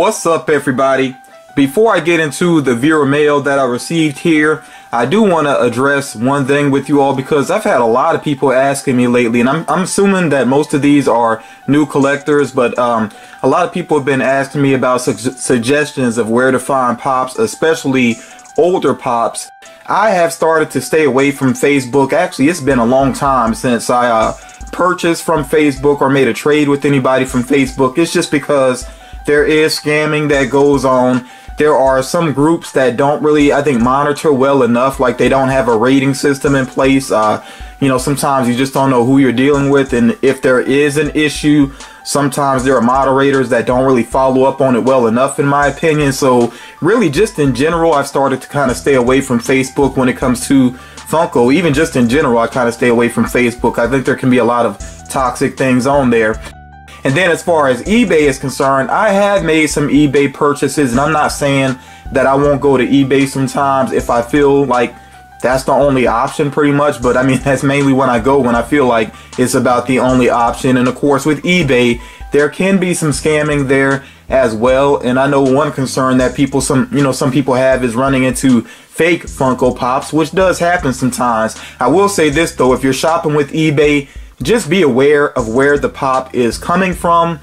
What's up, everybody? Before I get into the viewer mail that I received here, I do want to address one thing with you all, because I've had a lot of people asking me lately, and I'm assuming that most of these are new collectors, but a lot of people have been asking me about suggestions of where to find pops, especially older pops. I have started to stay away from Facebook. Actually, it's been a long time since I purchased from Facebook or made a trade with anybody from Facebook. It's just because there is scamming that goes on. There are some groups that don't really, I think, monitor well enough. Like, they don't have a rating system in place. You know, sometimes you just don't know who you're dealing with, and if there is an issue, sometimes there are moderators that don't really follow up on it well enough, in my opinion. So really, just in general, I've started to kind of stay away from Facebook when it comes to Funko. Even just in general, I kind of stay away from Facebook. I think there can be a lot of toxic things on there. And then as far as eBay is concerned, I have made some eBay purchases, and I'm not saying that I won't go to eBay sometimes if I feel like that's the only option, pretty much. But I mean, that's mainly when I go, when I feel like it's about the only option. And of course, with eBay, there can be some scamming there as well. And I know one concern that some people have is running into fake Funko Pops, which does happen sometimes. I will say this though, if you're shopping with eBay, just be aware of where the pop is coming from.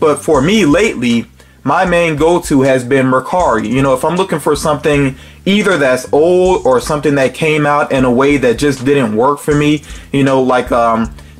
But for me lately, my main go-to has been Mercari. You know, if I'm looking for something either that's old or something that came out in a way that just didn't work for me, you know, like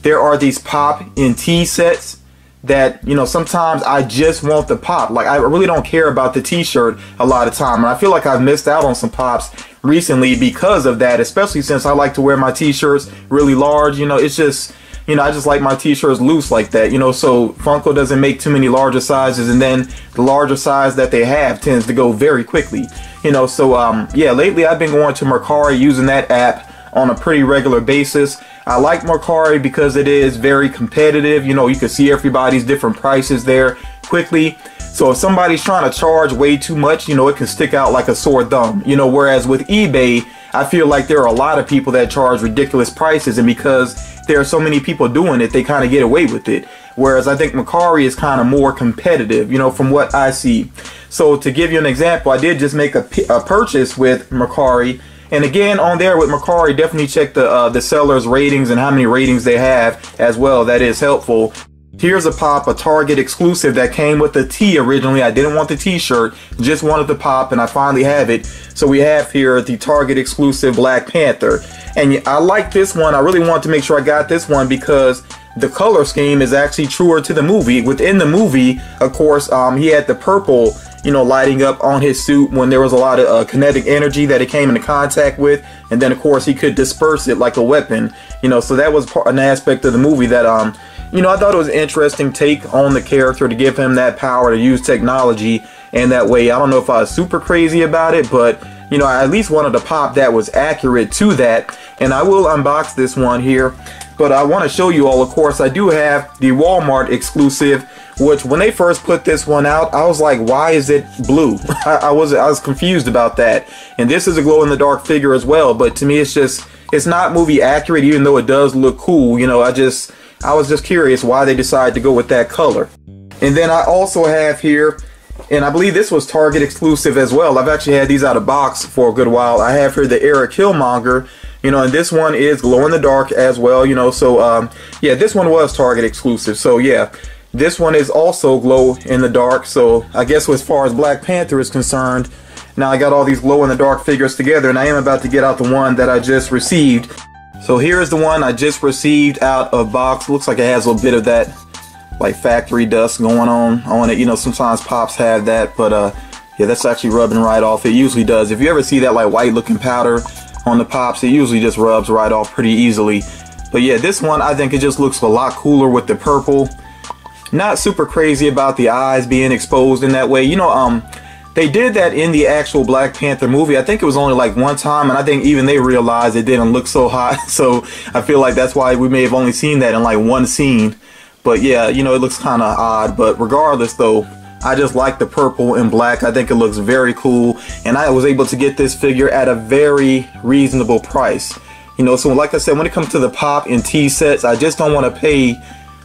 there are these pop in tea sets that, you know, sometimes I just want the pop. Like, I really don't care about the t-shirt a lot of time, and I feel like I've missed out on some pops recently because of that, especially since I like to wear my t-shirts really large. You know, it's just, you know, I just like my t-shirts loose like that, you know. So Funko doesn't make too many larger sizes, and then the larger size that they have tends to go very quickly, you know. So yeah, lately I've been going to Mercari, using that app on a pretty regular basis. I like Mercari because it is very competitive. You know, you can see everybody's different prices there quickly. So if somebody's trying to charge way too much, you know, it can stick out like a sore thumb, you know. Whereas with eBay, I feel like there are a lot of people that charge ridiculous prices, and because there are so many people doing it, they kind of get away with it. Whereas I think Mercari is kind of more competitive, you know, from what I see. So to give you an example, I did just make a purchase with Mercari. And again, on there with Mercari, definitely check the seller's ratings and how many ratings they have as well. That is helpful. Here's a pop, a Target exclusive that came with the tee originally. I didn't want the t-shirt, just wanted the pop, and I finally have it. So we have here the Target exclusive Black Panther. And I like this one. I really want to make sure I got this one because the color scheme is actually truer to the movie. Within the movie, of course, he had the purple, you know, lighting up on his suit when there was a lot of kinetic energy that it came into contact with. And then, of course, he could disperse it like a weapon, you know. So that was an aspect of the movie that, you know, I thought it was an interesting take on the character to give him that power to use technology in that way. I don't know if I was super crazy about it, but, you know, I at least wanted a pop that was accurate to that. And I will unbox this one here, but I want to show you all, of course, I do have the Walmart exclusive, which when they first put this one out, I was like, why is it blue? I was confused about that. And this is a glow-in-the-dark figure as well, but to me it's not movie accurate, even though it does look cool. You know, I was just curious why they decided to go with that color. And then I also have here, and I believe this was Target exclusive as well. I've actually had these out of box for a good while. I have here the Eric Killmonger, you know, and this one is glow in the dark as well, you know. So yeah, this one was Target exclusive. So yeah, this one is also glow in the dark. So I guess as far as Black Panther is concerned, now I got all these glow in the dark figures together, and I am about to get out the one that I just received. So here is the one I just received out of box. Looks like it has a little bit of that like factory dust going on it. You know, sometimes pops have that, but yeah, that's actually rubbing right off. It usually does. If you ever see that like white looking powder on the pops, it usually just rubs right off pretty easily. But yeah, this one, I think it just looks a lot cooler with the purple. Not super crazy about the eyes being exposed in that way. You know, they did that in the actual Black Panther movie. I think it was only like one time, and I think even they realized it didn't look so hot. So I feel like that's why we may have only seen that in like one scene. But yeah, you know, it looks kind of odd. But regardless though, I just like the purple and black. I think it looks very cool, and I was able to get this figure at a very reasonable price. You know, so like I said, when it comes to the pop and tea sets, I just don't want to pay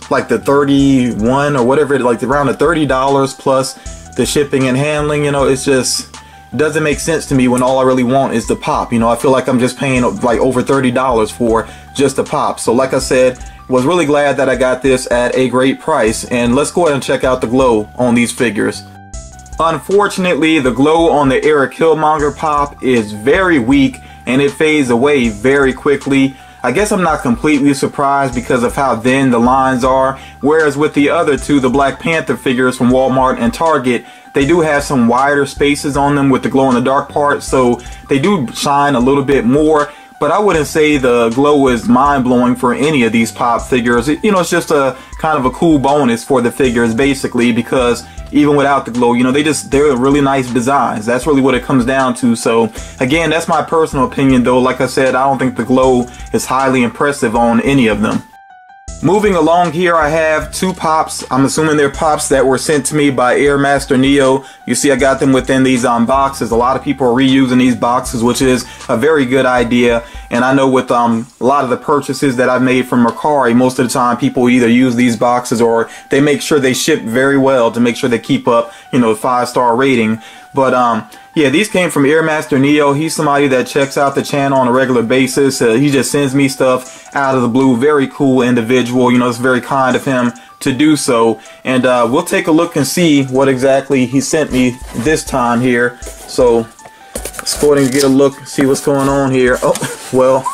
like the 31 or whatever, like around the $30 plus the shipping and handling, you know, it's just doesn't make sense to me when all I really want is the pop. You know, I feel like I'm just paying like over $30 for just a pop. So like I said, was really glad that I got this at a great price. And let's go ahead and check out the glow on these figures. Unfortunately, the glow on the Eric Killmonger pop is very weak and it fades away very quickly. I guess I'm not completely surprised because of how thin the lines are, whereas with the other two, the Black Panther figures from Walmart and Target, they do have some wider spaces on them with the glow in the dark part, so they do shine a little bit more. But I wouldn't say the glow is mind-blowing for any of these pop figures. You know, it's just a kind of a cool bonus for the figures basically, because even without the glow, you know, they're really nice designs. That's really what it comes down to. So again, that's my personal opinion though. Like I said, I don't think the glow is highly impressive on any of them. Moving along here, I have two pops. I'm assuming they're pops that were sent to me by Air Master Neo. You see I got them within these boxes. A lot of people are reusing these boxes, which is a very good idea. And I know with a lot of the purchases that I've made from Mercari, most of the time people either use these boxes or they make sure they ship very well to make sure they keep up, you know, 5-star rating. But yeah, these came from Air Master Neo. He's somebody that checks out the channel on a regular basis. He just sends me stuff out of the blue. Very cool individual. You know, it's very kind of him to do so. And we'll take a look and see what exactly he sent me this time here. So let's go ahead and get a look, see what's going on here. Oh, well.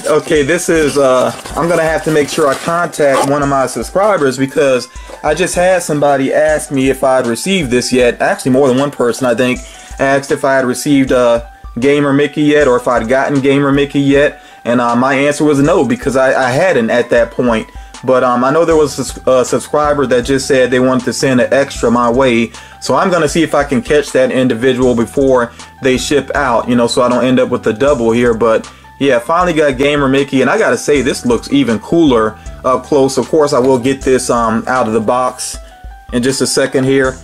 Okay, this is, I'm going to have to make sure I contact one of my subscribers because I just had somebody ask me if I'd received this yet. Actually, more than one person, I think, asked if I had received Gamer Mickey yet or if I'd gotten Gamer Mickey yet. And my answer was no, because I hadn't at that point. But I know there was a subscriber that just said they wanted to send an extra my way. So I'm going to see if I can catch that individual before they ship out, you know, so I don't end up with a double here. But yeah, finally got Gamer Mickey, and I gotta say this looks even cooler up close. Of course, I will get this out of the box in just a second here.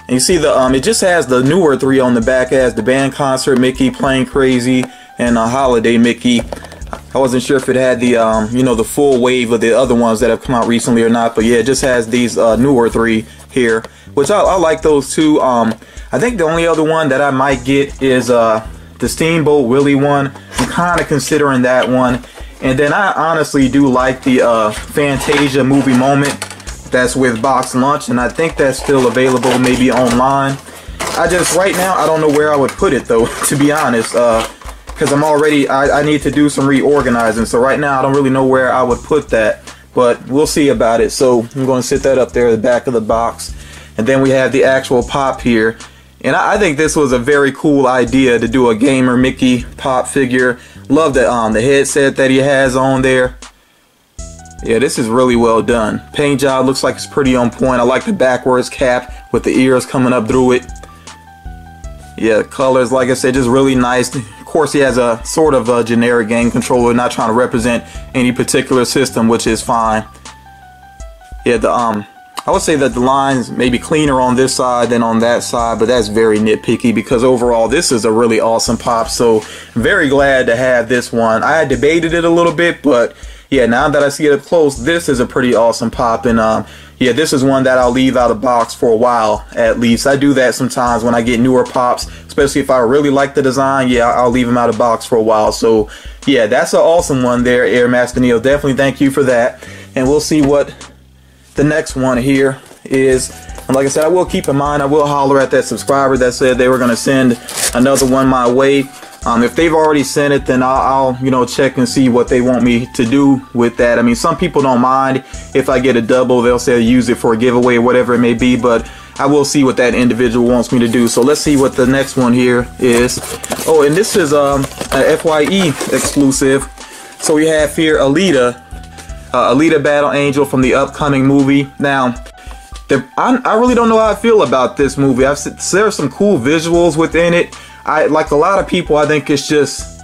And you see the it just has the newer three on the back. It has the band concert Mickey, Playing Crazy, and Holiday Mickey. I wasn't sure if it had the you know, the full wave of the other ones that have come out recently or not, but yeah, it just has these newer three here, which I like those two. I think the only other one that I might get is the Steamboat Willie one. I'm kind of considering that one. And then I honestly do like the Fantasia movie moment that's with Box Lunch, and I think that's still available maybe online. Right now I don't know where I would put it though, to be honest, because I need to do some reorganizing. So right now I don't really know where I would put that, but we'll see about it. So I'm going to sit that up there at the back of the box. And then we have the actual pop here. And I think this was a very cool idea to do a Gamer Mickey pop figure. Love the headset that he has on there. Yeah, this is really well done. Paint job looks like it's pretty on point. I like the backwards cap with the ears coming up through it. Yeah, the colors, like I said, just really nice. Of course, he has a sort of a generic game controller, not trying to represent any particular system, which is fine. Yeah, I would say that the lines may be cleaner on this side than on that side, but that's very nitpicky because overall this is a really awesome pop. So very glad to have this one. I had debated it a little bit, but yeah, now that I see it up close, this is a pretty awesome pop. And yeah, this is one that I'll leave out of box for a while at least. I do that sometimes when I get newer pops, especially if I really like the design. Yeah, I'll leave them out of box for a while. So yeah, that's an awesome one there, Air Master Neo. Definitely thank you for that. And we'll see what the next one here is. And like I said, I will keep in mind, I will holler at that subscriber that said they were going to send another one my way. If they've already sent it, then I'll you know, check and see what they want me to do with that. I mean, some people don't mind if I get a double. They'll say use it for a giveaway or whatever it may be, but I will see what that individual wants me to do. So let's see what the next one here is. Oh, and this is a FYE exclusive. So we have here Alita. Alita Battle Angel from the upcoming movie. Now, I really don't know how I feel about this movie. There's some cool visuals within it. Like a lot of people, I think it's just,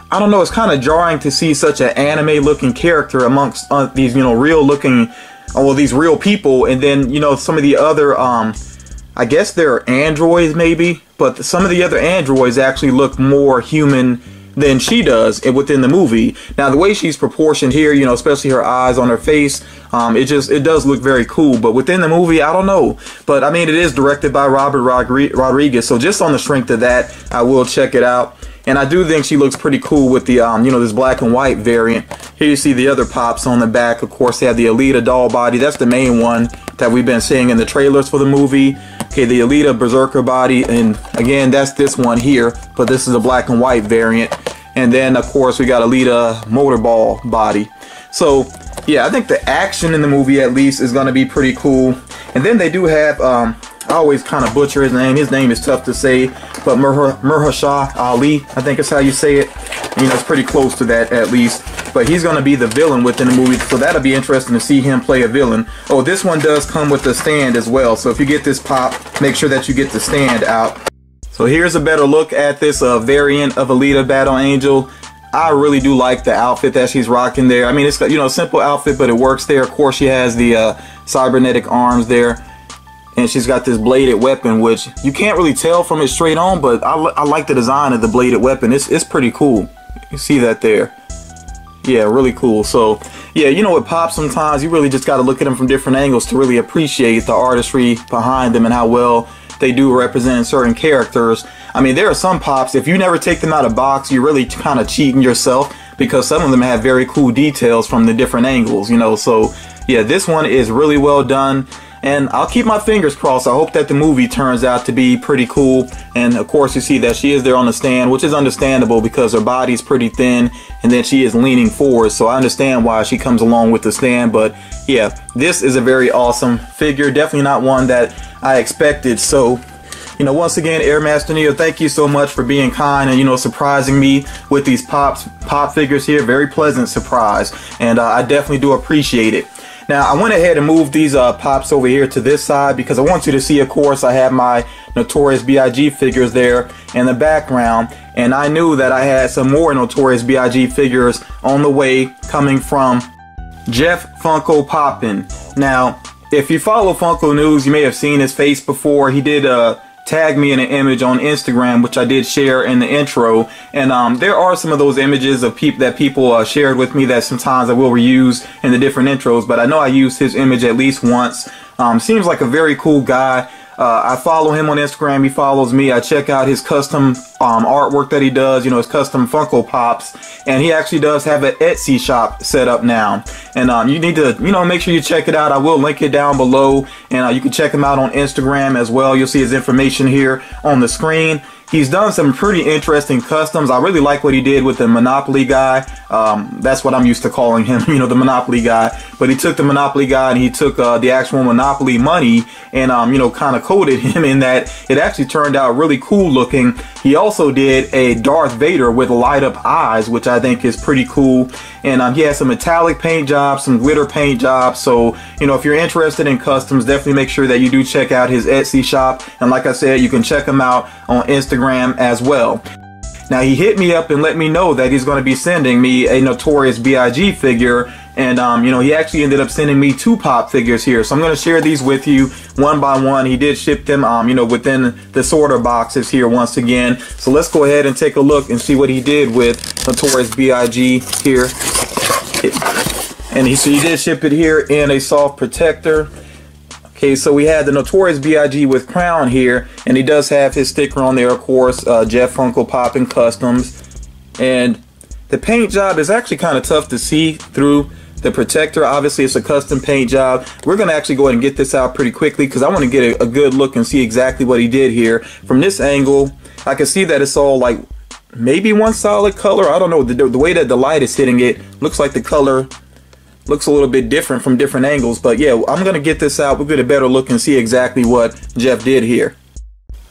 I don't know, it's kind of jarring to see such an anime looking character amongst these, you know, real looking, well, these real people. And then, you know, some of the other, I guess they're androids maybe, but some of the other androids actually look more human than she does within the movie. Now, the way she's proportioned here, you know, especially her eyes on her face, it does look very cool. But within the movie, I don't know. But I mean, it is directed by Robert Rodriguez, so just on the strength of that, I will check it out. And I do think she looks pretty cool with the, you know, this black and white variant. Here you see the other pops on the back. Of course, they have the Alita doll body. That's the main one that we've been seeing in the trailers for the movie. Okay, the Alita Berserker body. And again, that's this one here. But this is a black and white variant. And then, of course, we got Alita Motorball body. So, yeah, I think the action in the movie, at least, is going to be pretty cool. And then they do have... I always kind of butcher his name. His name is tough to say, but Mahershala Ali, I think is how you say it. You know, it's pretty close to that at least. But he's going to be the villain within the movie, so that'll be interesting to see him play a villain. Oh, this one does come with the stand as well. So if you get this pop, make sure that you get the stand out. So here's a better look at this variant of Alita Battle Angel. I really do like the outfit that she's rocking there. I mean, it's, you know, a simple outfit, but it works there. Of course, she has the cybernetic arms there. And she's got this bladed weapon, which you can't really tell from it straight on, but I like the design of the bladed weapon. It's pretty cool. You see that there. Yeah, really cool. So, yeah, you know, with pops, sometimes you really just got to look at them from different angles to really appreciate the artistry behind them and how well they do represent certain characters. I mean, there are some pops, if you never take them out of box, you're really kind of cheating yourself, because some of them have very cool details from the different angles, you know. So, yeah, this one is really well done. And I'll keep my fingers crossed. I hope that the movie turns out to be pretty cool. And of course, you see that she is there on the stand, which is understandable because her body's pretty thin and then she is leaning forward. So I understand why she comes along with the stand. But yeah, this is a very awesome figure. Definitely not one that I expected. So, you know, once again, Air Master Neo, thank you so much for being kind and, you know, surprising me with these pop figures here. Very pleasant surprise. And I definitely do appreciate it. Now, I went ahead and moved these pops over here to this side because I want you to see, of course, I have my Notorious B.I.G. figures there in the background. And I knew that I had some more Notorious B.I.G. figures on the way coming from Jeffunkopoppin. Now, if you follow Funko News, you may have seen his face before. He did tag me in an image on Instagram, which I did share in the intro. And there are some of those images of people shared with me that sometimes I will reuse in the different intros, but I know I used his image at least once. Seems like a very cool guy. I follow him on Instagram. He follows me. I check out his custom artwork that he does, you know, his custom Funko Pops. And he actually does have an Etsy shop set up now. And you need to, you know, make sure you check it out. I will link it down below. And you can check him out on Instagram as well. You'll see his information here on the screen. He's done some pretty interesting customs. I really like what he did with the Monopoly guy. That's what I'm used to calling him, you know, the Monopoly guy. But he took the Monopoly guy and he took the actual Monopoly money and, you know, kind of coded him in that it actually turned out really cool looking. He also did a Darth Vader with light up eyes, which I think is pretty cool. And he has some metallic paint jobs, some glitter paint jobs. So, you know, if you're interested in customs, definitely make sure that you do check out his Etsy shop. And like I said, you can check him out on Instagram as well. Now, he hit me up and let me know that he's going to be sending me a Notorious B.I.G. figure. And, you know, he actually ended up sending me 2 pop figures here. So I'm going to share these with you one by one. He did ship them, you know, within the sorter boxes here once again. So let's go ahead and take a look and see what he did with Notorious B.I.G. here. And he did ship it here in a soft protector. Okay, so we had the Notorious B.I.G. with crown here, and he does have his sticker on there, of course, Jeffunkopoppin Customs. And the paint job is actually kind of tough to see through the protector. Obviously, it's a custom paint job. We're going to actually go ahead and get this out pretty quickly because I want to get a good look and see exactly what he did here. From this angle, I can see that it's all like maybe one solid color. I don't know. The way that the light is hitting it looks like the color looks a little bit different from different angles. But yeah, I'm going to get this out. We'll get a better look and see exactly what Jeff did here.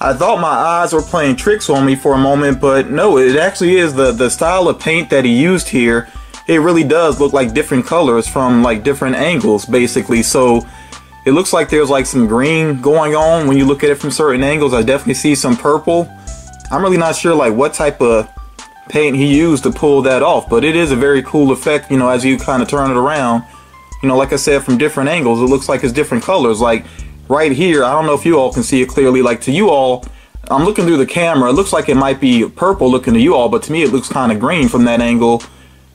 I thought my eyes were playing tricks on me for a moment, but no, it actually is the style of paint that he used here. It really does look like different colors from like different angles, basically. So it looks like there's like some green going on when you look at it from certain angles. I definitely see some purple. I'm really not sure like what type of paint he used to pull that off, but it is a very cool effect, you know, as you kind of turn it around. You know, like I said, from different angles, it looks like it's different colors. Like right here, I don't know if you all can see it clearly. Like to you all, I'm looking through the camera. It looks like it might be purple looking to you all, but to me it looks kind of green from that angle.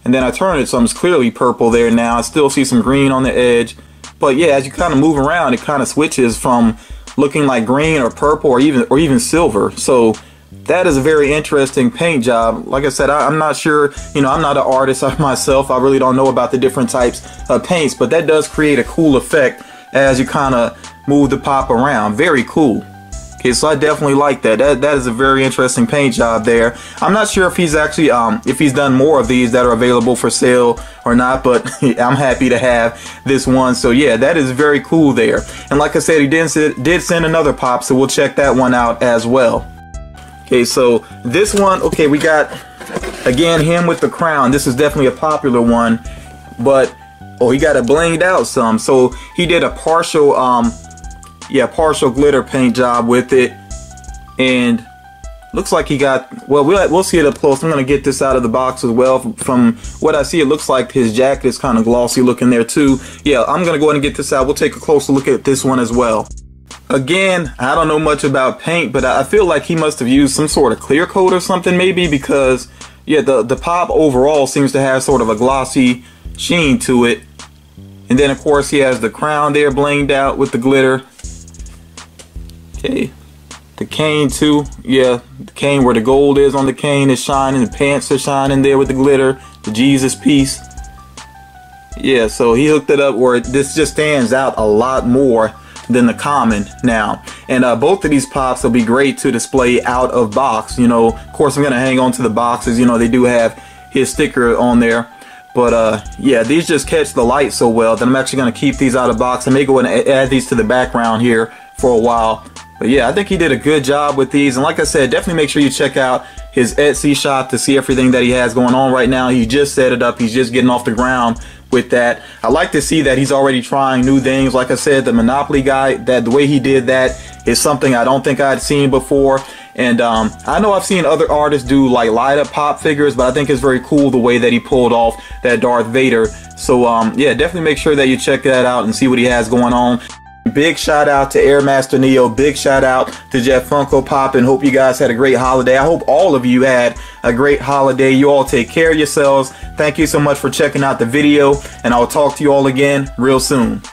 And then I turn it so it's clearly purple there now. I still see some green on the edge. But yeah, as you kind of move around, it kind of switches from looking like green or purple or even silver. So that is a very interesting paint job. Like I said, I'm not sure, you know, I'm not an artist myself. I really don't know about the different types of paints, but that does create a cool effect as you kind of move the pop around. Very cool. Okay, so I definitely like that. That is a very interesting paint job there. I'm not sure if he's actually, if he's done more of these that are available for sale or not, but I'm happy to have this one. So yeah, that is very cool there. And like I said, he did send another pop, so we'll check that one out as well. Okay, so this one, okay, we got, again, him with the crown. This is definitely a popular one, but, oh, he got it blinged out some. So he did a partial, partial glitter paint job with it, and looks like he got, well, we'll see it up close. I'm gonna get this out of the box as well. From what I see, it looks like his jacket is kind of glossy looking there too. Yeah, I'm gonna go ahead and get this out. We'll take a closer look at this one as well. Again, I don't know much about paint, but I feel like he must have used some sort of clear coat or something maybe, because yeah, the pop overall seems to have sort of a glossy sheen to it. And then of course he has the crown there blinged out with the glitter. Okay, the cane too. Yeah, the cane where the gold is on the cane is shining. The pants are shining there with the glitter. The Jesus piece. Yeah, so he hooked it up where this just stands out a lot more than the common now. And both of these pops will be great to display out of box. You know, of course I'm gonna hang on to the boxes. You know, they do have his sticker on there. But yeah, these just catch the light so well that I'm actually gonna keep these out of box. I may go ahead and add these to the background here for a while. But yeah, I think he did a good job with these. And like I said, definitely make sure you check out his Etsy shop to see everything that he has going on right now. He just set it up. He's just getting off the ground with that. I like to see that he's already trying new things. Like I said, the Monopoly guy, that the way he did that is something I don't think I'd seen before. And I know I've seen other artists do like light up pop figures, but I think it's very cool the way that he pulled off that Darth Vader. So yeah, definitely make sure that you check that out and see what he has going on. Big shout out to Airmaster Neo. Big shout out to Jeffunkopoppin. Hope you guys had a great holiday. I hope all of you had a great holiday. You all take care of yourselves. Thank you so much for checking out the video, and I'll talk to you all again real soon.